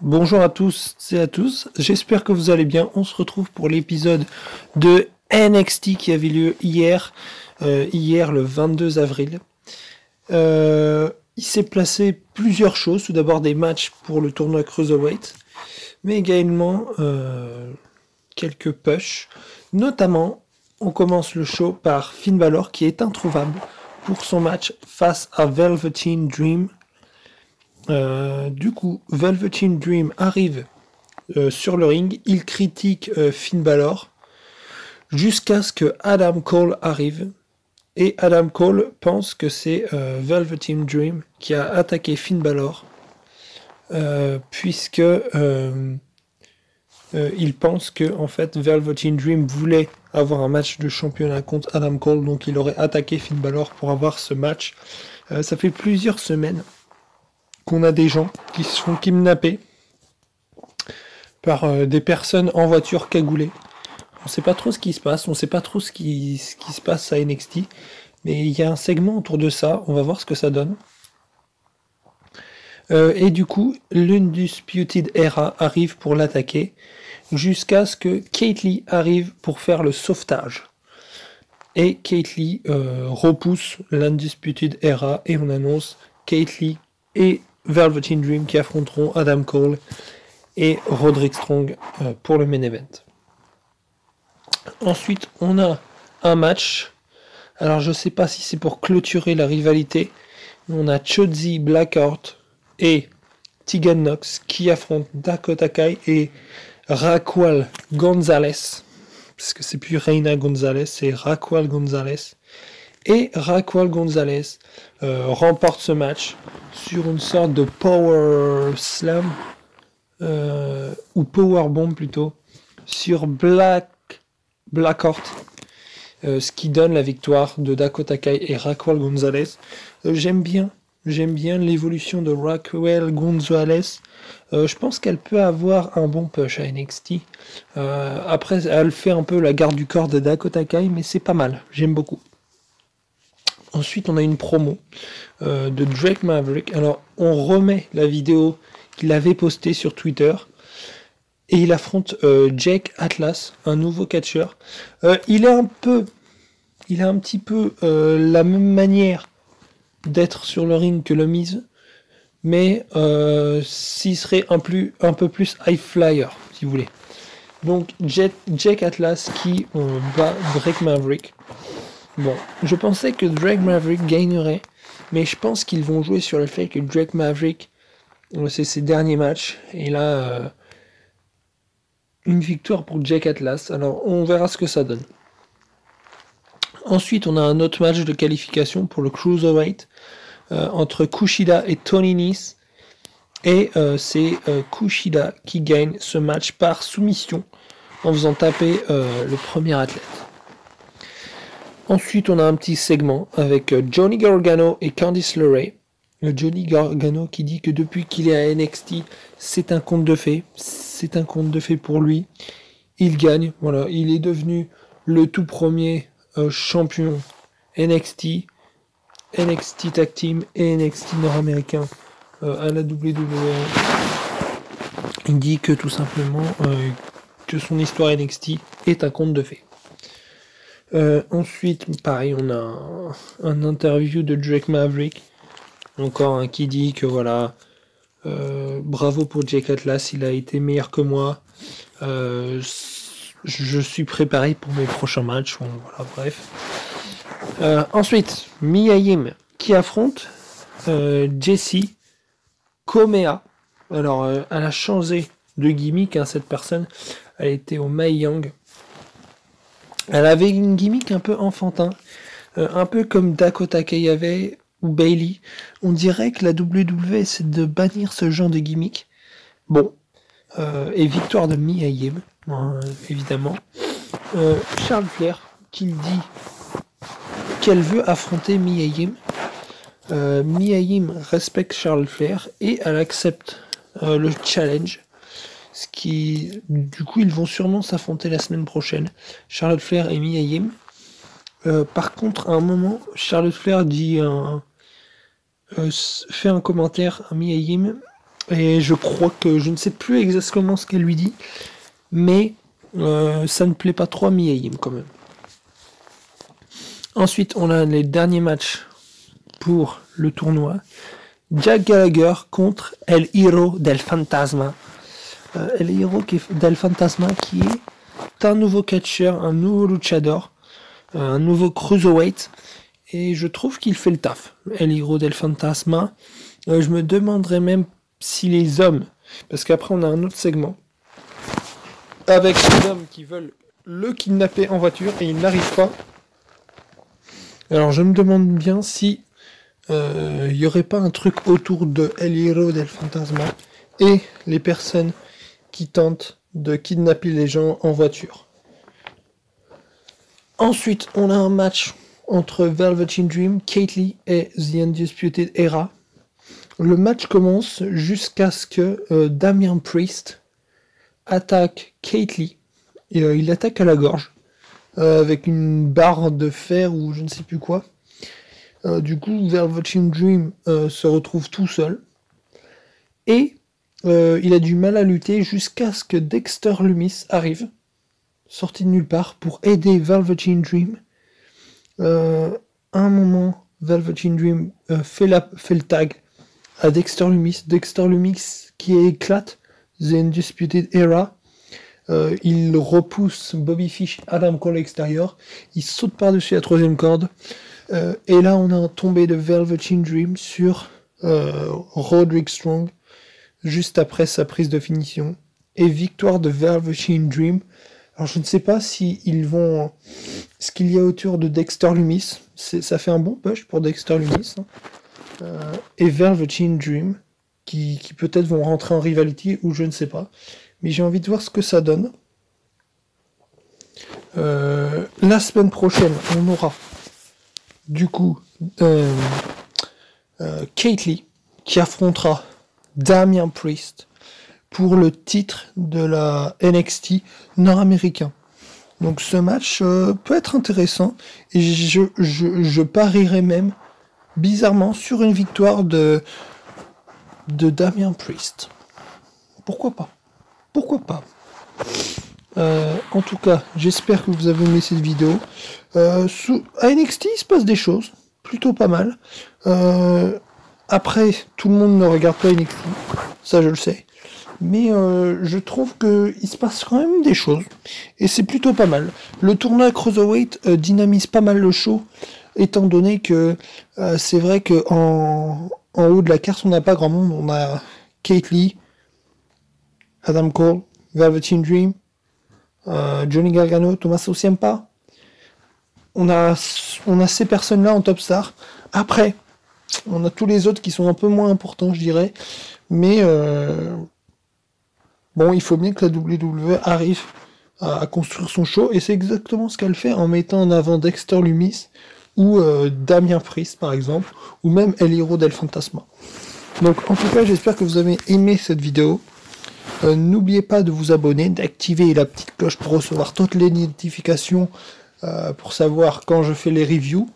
Bonjour à tous et à tous, j'espère que vous allez bien. On se retrouve pour l'épisode de NXT qui avait lieu hier le 22 avril. Il s'est placé plusieurs choses, tout d'abord des matchs pour le tournoi Cruiserweight, mais également quelques pushs. Notamment, on commence le show par Finn Balor qui est introuvable pour son match face à Velveteen Dream. Du coup, Velveteen Dream arrive sur le ring, il critique Finn Balor jusqu'à ce que Adam Cole arrive. Et Adam Cole pense que c'est Velveteen Dream qui a attaqué Finn Balor, puisque il pense que en fait Velveteen Dream voulait avoir un match de championnat contre Adam Cole, donc il aurait attaqué Finn Balor pour avoir ce match. Ça fait plusieurs semaines qu'on a des gens qui se font kidnapper par des personnes en voiture cagoulées. On sait pas trop ce qui se passe, on sait pas trop ce qui se passe à NXT, mais il y a un segment autour de ça, on va voir ce que ça donne. Et du coup, l'Undisputed Era arrive pour l'attaquer, jusqu'à ce que Keith Lee arrive pour faire le sauvetage. Et Keith Lee repousse l'Undisputed Era, et on annonce Keith Lee et Velveteen Dream qui affronteront Adam Cole et Roderick Strong pour le main event. Ensuite, on a un match. Alors, je sais pas si c'est pour clôturer la rivalité. On a Shotzi Blackheart et Tegan Nox qui affrontent Dakota Kai et Raquel Gonzalez. Parce que c'est plus Reina Gonzalez, c'est Raquel Gonzalez. Et Raquel Gonzalez remporte ce match sur une sorte de power slam ou power bomb plutôt sur Blackheart, ce qui donne la victoire de Dakota Kai et Raquel Gonzalez. J'aime bien l'évolution de Raquel Gonzalez. Je pense qu'elle peut avoir un bon push à NXT. Après, elle fait un peu la garde du corps de Dakota Kai, mais c'est pas mal. J'aime beaucoup. Ensuite, on a une promo de Drake Maverick. Alors, on remet la vidéo qu'il avait postée sur Twitter. Et il affronte Jake Atlas, un nouveau catcheur. Il a un petit peu la même manière d'être sur le ring que le Miz. Mais s'il serait un peu plus high flyer, si vous voulez. Donc, Jake Atlas qui bat Drake Maverick. Bon, je pensais que Drake Maverick gagnerait, mais je pense qu'ils vont jouer sur le fait que Drake Maverick, c'est ses derniers matchs, et là, une victoire pour Jake Atlas. Alors, on verra ce que ça donne. Ensuite, on a un autre match de qualification pour le Cruiserweight entre Kushida et Tony Nese, et c'est Kushida qui gagne ce match par soumission en faisant taper le premier athlète. Ensuite, on a un petit segment avec Johnny Gargano et Candice LeRae. Johnny Gargano qui dit que depuis qu'il est à NXT, c'est un conte de fées. C'est un conte de fées pour lui. Il gagne. Voilà, il est devenu le tout premier champion NXT Tag Team et NXT nord-américain à la WWE. Il dit que tout simplement que son histoire NXT est un conte de fées. Ensuite, pareil, on a un interview de Drake Maverick, encore qui dit que voilà, bravo pour Jake Atlas, il a été meilleur que moi, je suis préparé pour mes prochains matchs, bon, voilà, bref. Ensuite, Mia Yim qui affronte Jessie Komea. Alors, elle a changé de gimmick, cette personne, elle était au Mae Young. Elle avait une gimmick un peu enfantin, un peu comme Dakota Kai avait ou Bayley. On dirait que la WWE essaie de bannir ce genre de gimmick. Bon, et victoire de Mia Yim, évidemment. Charlotte Flair qui dit qu'elle veut affronter Mia Yim. Mia Yim respecte Charlotte Flair et elle accepte le challenge. Ce qui, du coup, ils vont sûrement s'affronter la semaine prochaine, Charlotte Flair et Mia Yim. Par contre, à un moment, Charlotte Flair dit fait un commentaire à Mia Yim Et je crois que je ne sais plus exactement ce qu'elle lui dit, mais ça ne plaît pas trop à Mia Yim quand même. Ensuite, on a les derniers matchs pour le tournoi. Jack Gallagher contre El Hero del Fantasma. El Hero del Fantasma qui est un nouveau catcheur, un nouveau luchador, un nouveau cruiserweight. Et je trouve qu'il fait le taf. El Hero del Fantasma. Je me demanderais même si les hommes, parce qu'après on a un autre segment, avec les hommes qui veulent le kidnapper en voiture et ils n'arrivent pas. Alors je me demande bien si il n'y aurait pas un truc autour de El Hero del Fantasma et les personnes qui tentent de kidnapper les gens en voiture. Ensuite, on a un match entre Velveteen Dream, Keith Lee et The Undisputed Era. Le match commence jusqu'à ce que Damian Priest attaque Keith Lee. Et, il attaque à la gorge avec une barre de fer ou je ne sais plus quoi. Du coup, Velveteen Dream se retrouve tout seul. Et il a du mal à lutter jusqu'à ce que Dexter Lumis arrive, sorti de nulle part, pour aider Velveteen Dream. À un moment, Velveteen Dream fait le tag à Dexter Lumis. Dexter Lumis qui éclate The Undisputed Era. Il repousse Bobby Fish, Adam Cole à l'extérieur. Il saute par-dessus la troisième corde. Et là, on a un tombé de Velveteen Dream sur Roderick Strong, juste après sa prise de finition. Et victoire de Velveteen Dream. Alors, je ne sais pas si ils vont... ce qu'il y a autour de Dexter Lumis. Ça fait un bon push pour Dexter Lumis. Et Velveteen Dream, qui peut-être vont rentrer en rivalité, ou je ne sais pas. Mais j'ai envie de voir ce que ça donne. La semaine prochaine, on aura du coup Keith Lee qui affrontera Damian Priest pour le titre de la NXT nord-américain. Donc ce match peut être intéressant et je parierais même bizarrement sur une victoire de Damian Priest. Pourquoi pas? Pourquoi pas? En tout cas, j'espère que vous avez aimé cette vidéo. À NXT, il se passe des choses, plutôt pas mal. Après, tout le monde ne regarde pas NXT, ça je le sais. Mais je trouve qu'il se passe quand même des choses. Et c'est plutôt pas mal. Le tournoi Cruiserweight dynamise pas mal le show, étant donné que c'est vrai qu'en haut de la carte, on n'a pas grand monde. On a Keith Lee, Adam Cole, Velveteen Dream, Johnny Gargano, Tommaso Ciampa. On a ces personnes-là en top star. Après, on a tous les autres qui sont un peu moins importants, je dirais. Mais bon, il faut bien que la WWE arrive à construire son show. Et c'est exactement ce qu'elle fait en mettant en avant Dexter Lumis ou Damian Priest, par exemple. Ou même El Hero del Fantasma. Donc, en tout cas, j'espère que vous avez aimé cette vidéo. N'oubliez pas de vous abonner, d'activer la petite cloche pour recevoir toutes les notifications pour savoir quand je fais les reviews.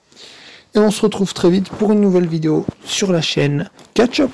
Et on se retrouve très vite pour une nouvelle vidéo sur la chaîne Catch Up.